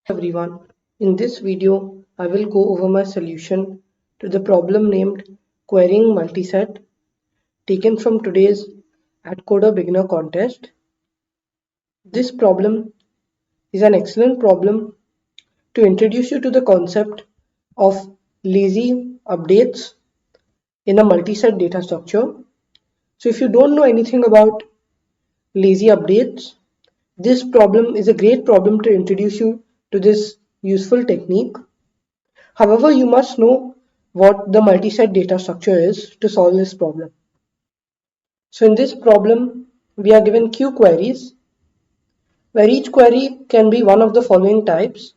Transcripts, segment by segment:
Everyone, in this video I will go over my solution to the problem named querying multiset taken from today's AdCoder beginner contest. This problem is an excellent problem to introduce you to the concept of lazy updates in a multiset data structure. So if you don't know anything about lazy updates, this problem is a great problem to introduce you to this useful technique. However, you must know what the multi-set data structure is to solve this problem. So in this problem, we are given Q queries, where each query can be one of the following types.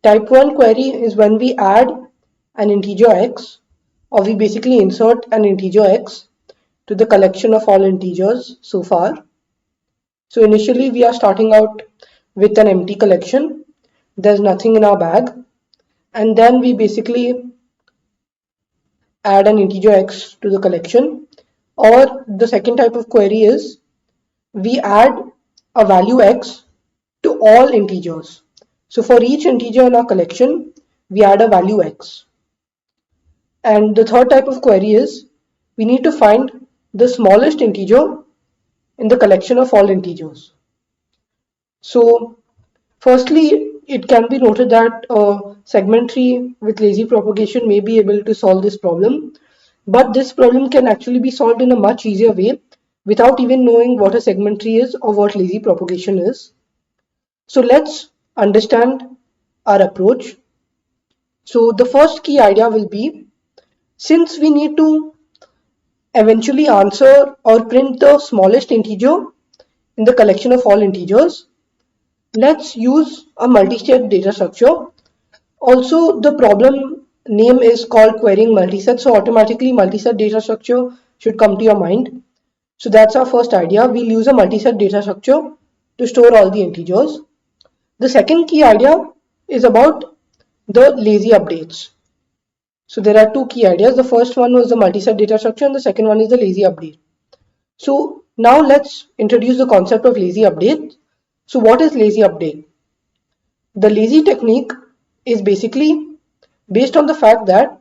Type 1 query is when we add an integer x, or we basically insert an integer x to the collection of all integers so far. So initially we are starting out with an empty collection. There's nothing in our bag. And then we basically add an integer x to the collection. Or the second type of query is we add a value x to all integers. So for each integer in our collection, we add a value x. And the third type of query is we need to find the smallest integer in the collection of all integers. So firstly, it can be noted that a segment tree with lazy propagation may be able to solve this problem, but this problem can actually be solved in a much easier way without even knowing what a segment tree is or what lazy propagation is. So let's understand our approach. So the first key idea will be, since we need to eventually answer or print the smallest integer in the collection of all integers, let's use a multi-step data structure. Also, the problem name is called querying multiset, so automatically multiset data structure should come to your mind. So that's our first idea. We'll use a multiset data structure to store all the integers. The second key idea is about the lazy updates. So there are two key ideas. The first one was the multiset data structure and the second one is the lazy update. So now let's introduce the concept of lazy update. So what is lazy update? The lazy technique is basically based on the fact that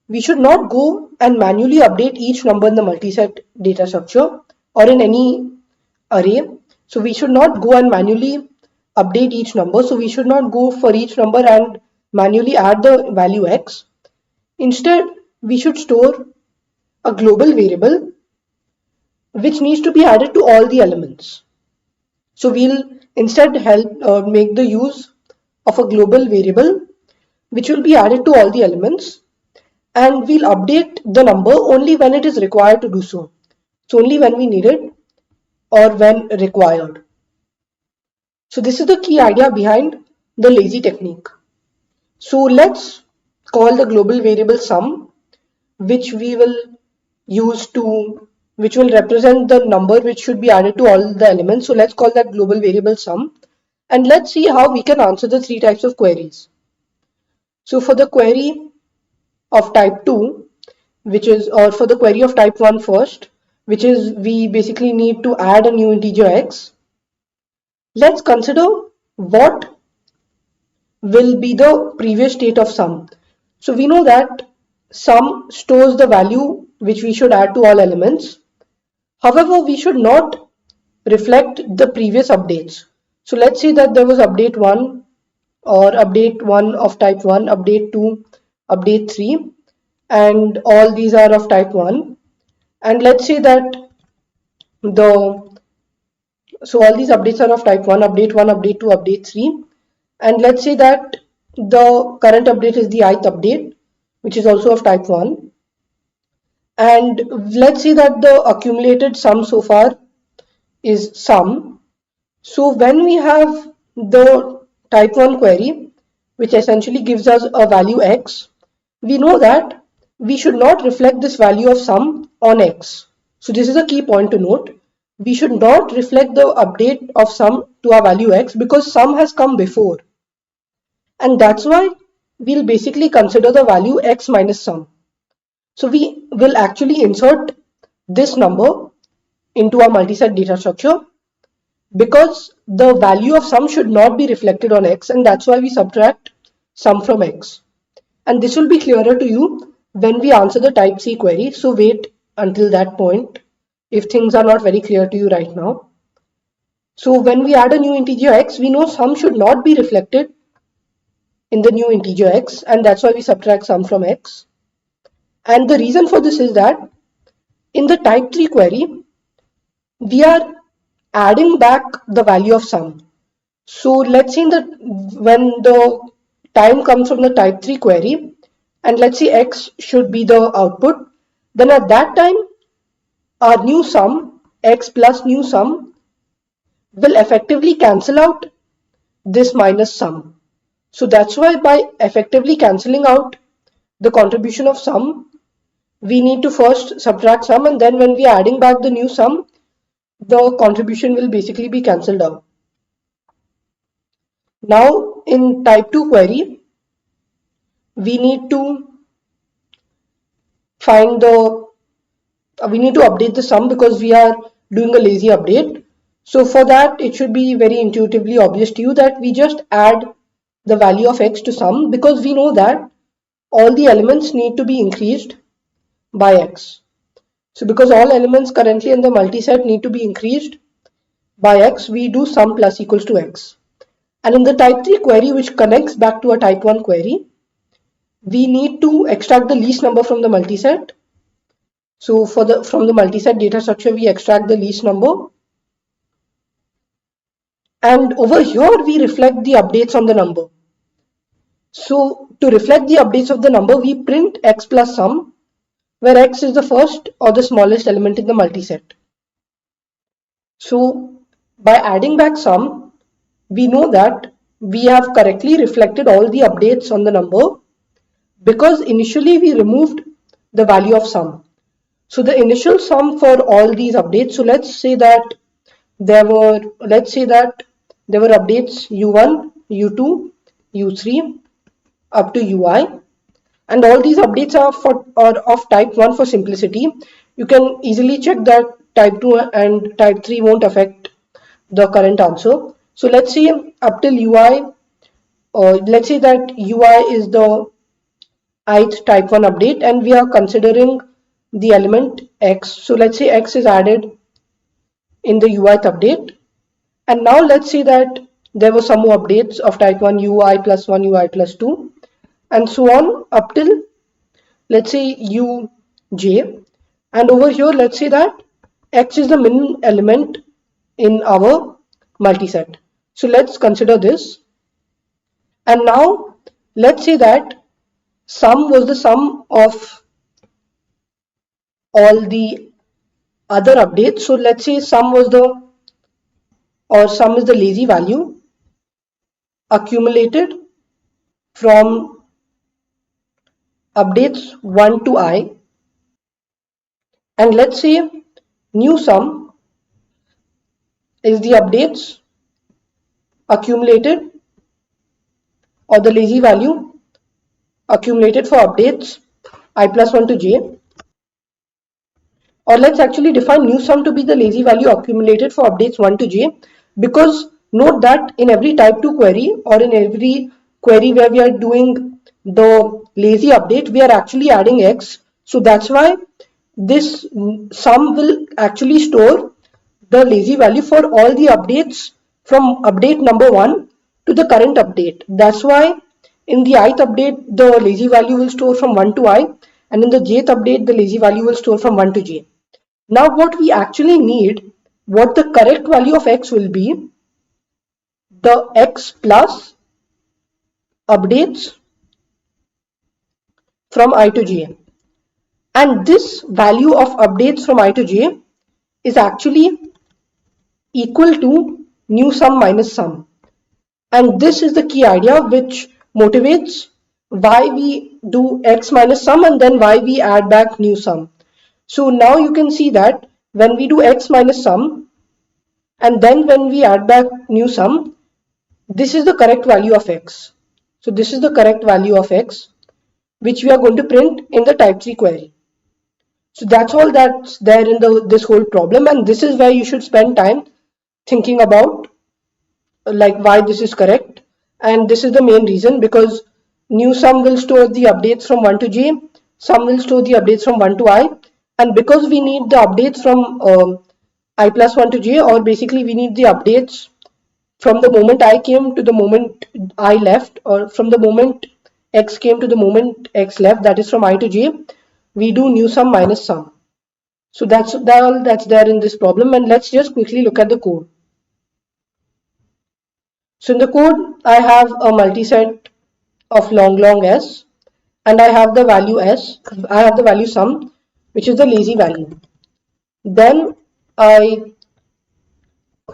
we should not go and manually update each number in the multiset data structure or in any array. So we should not go and manually update each number. So we should not go for each number and manually add the value x. Instead, we should store a global variable which needs to be added to all the elements. So we'll instead make the use of a global variable which will be added to all the elements, and we'll update the number only when it is required to do so. So only when we need it or when required. So this is the key idea behind the lazy technique. So let's call the global variable sum, which we will use to, which will represent the number which should be added to all the elements. So let's call that global variable sum, and let's see how we can answer the three types of queries. So for the query of type 2, which is, or for the query of type 1 first, which is we basically need to add a new integer x, let's consider what will be the previous state of sum. So we know that sum stores the value which we should add to all elements. However, we should not reflect the previous updates. So let's say that there was update 1 or update 1 of type 1, update 2, update 3, and all these are of type 1. And let's say that so all these updates are of type 1, update 1, update 2, update 3. And let's say that the current update is the ith update, which is also of type 1. And let's say that the accumulated sum so far is sum. So when we have the type 1 query, which essentially gives us a value x, we know that we should not reflect this value of sum on x. So this is a key point to note. We should not reflect the update of sum to our value x because sum has come before. And that's why we'll basically consider the value x minus sum. So we will actually insert this number into our multiset data structure, because the value of sum should not be reflected on x, and that's why we subtract sum from x. And this will be clearer to you when we answer the type C query. So wait until that point if things are not very clear to you right now. So when we add a new integer x, we know sum should not be reflected in the new integer x, and that's why we subtract sum from x. And the reason for this is that in the type 3 query, we are adding back the value of sum. So let's say that when the time comes from the type 3 query, and let's say x should be the output, then at that time our new sum, x plus new sum, will effectively cancel out this minus sum. So that's why by effectively cancelling out the contribution of sum, we need to first subtract sum, and then when we are adding back the new sum, the contribution will basically be cancelled out. Now in type 2 query, we need to find the we need to update the sum because we are doing a lazy update. So for that, it should be very intuitively obvious to you that we just add the value of x to sum, because we know that all the elements need to be increased by x. So because all elements currently in the multiset need to be increased by x, we do sum plus equals to x. And in the type 3 query, which connects back to a type 1 query, we need to extract the least number from the multiset. So from the multiset data structure, we extract the least number. And over here, we reflect the updates on the number. So to reflect the updates of the number, we print x plus sum, where x is the first or the smallest element in the multiset. So by adding back sum, we know that we have correctly reflected all the updates on the number, because initially we removed the value of sum. So the initial sum for all these updates, so let's say that there were updates u1, u2, u3 up to ui, and all these updates are of type 1 for simplicity. You can easily check that type 2 and type 3 won't affect the current answer. So let's say up till ui, or let's say that ui is the ith type 1 update, and we are considering the element x. So let's say x is added in the uith update, and now let's say that there were some more updates of type 1, ui plus 1, ui plus 2, and so on up till let's say uj. And over here, let's say that x is the min element in our multiset. So let's consider this. And now let's say that sum was the sum of all the other updates. So let's say sum is the lazy value accumulated from updates 1 to I, and let's say new sum is the updates accumulated, or the lazy value accumulated for updates I plus 1 to j. Or let's actually define new sum to be the lazy value accumulated for updates 1 to j, because note that in every type 2 query, or in every query where we are doing the lazy update, we are actually adding x. So that's why this sum will actually store the lazy value for all the updates from update number 1 to the current update. That's why in the ith update, the lazy value will store from 1 to I, and in the jth update, the lazy value will store from 1 to j. Now what we actually need, what the correct value of x will be, the x plus updates from I to j. And this value of updates from I to j is actually equal to new sum minus sum. And this is the key idea which motivates why we do x minus sum and then why we add back new sum. So now you can see that when we do x minus sum and then when we add back new sum, this is the correct value of x. So this is the correct value of x which we are going to print in the type 3 query. So that's all that's there in this whole problem, and this is where you should spend time thinking about like why this is correct, and this is the main reason, because new sum will store the updates from 1 to j, sum will store the updates from 1 to I, and because we need the updates from I plus 1 to j, or basically we need the updates from the moment I came to the moment I left, or from the moment x came to the moment x left, that is from I to j, we do new sum minus sum. So that's there in this problem, and let's just quickly look at the code. So in the code, I have a multiset of long s, and I have the value s, I have the value sum, which is the lazy value. Then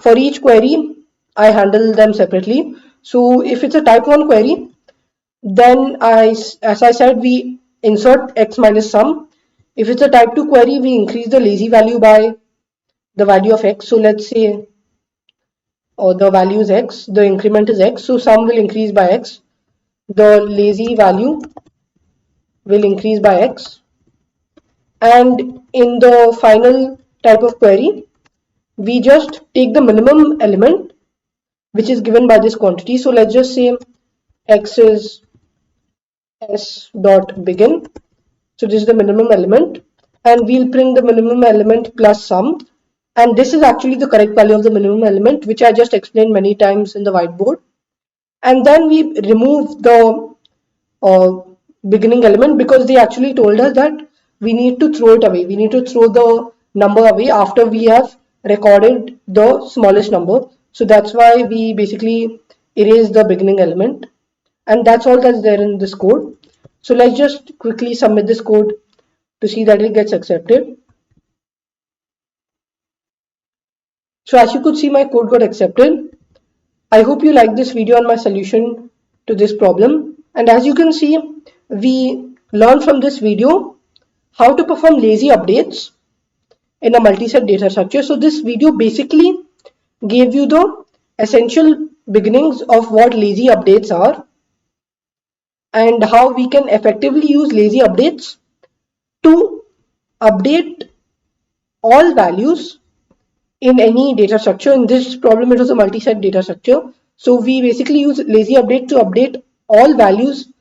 for each query, I handle them separately. So if it's a type 1 query, then as I said, we insert x minus sum. If it's a type 2 query, we increase the lazy value by the value of x. So let's say the value is x, the increment is x, so sum will increase by x, the lazy value will increase by x, and in the final type of query, we just take the minimum element which is given by this quantity. So let's just say x is s dot begin. So this is the minimum element, and we'll print the minimum element plus sum, and this is actually the correct value of the minimum element, which I just explained many times in the whiteboard. And then we remove the beginning element, because they actually told us that we need to throw it away, we need to throw the number away after we have recorded the smallest number. So that's why we basically erase the beginning element, and that's all that's there in this code. So let's just quickly submit this code to see that it gets accepted. So as you could see, my code got accepted. I hope you like this video on my solution to this problem. And as you can see, we learned from this video how to perform lazy updates in a multi-set data structure. So this video basically gave you the essential beginnings of what lazy updates are and how we can effectively use lazy updates to update all values in any data structure. In this problem, it was a multi-set data structure. So we basically use lazy update to update all values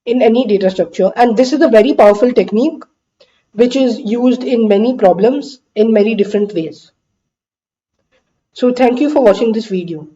in any data structure. And this is a very powerful technique which is used in many problems in many different ways. So thank you for watching this video.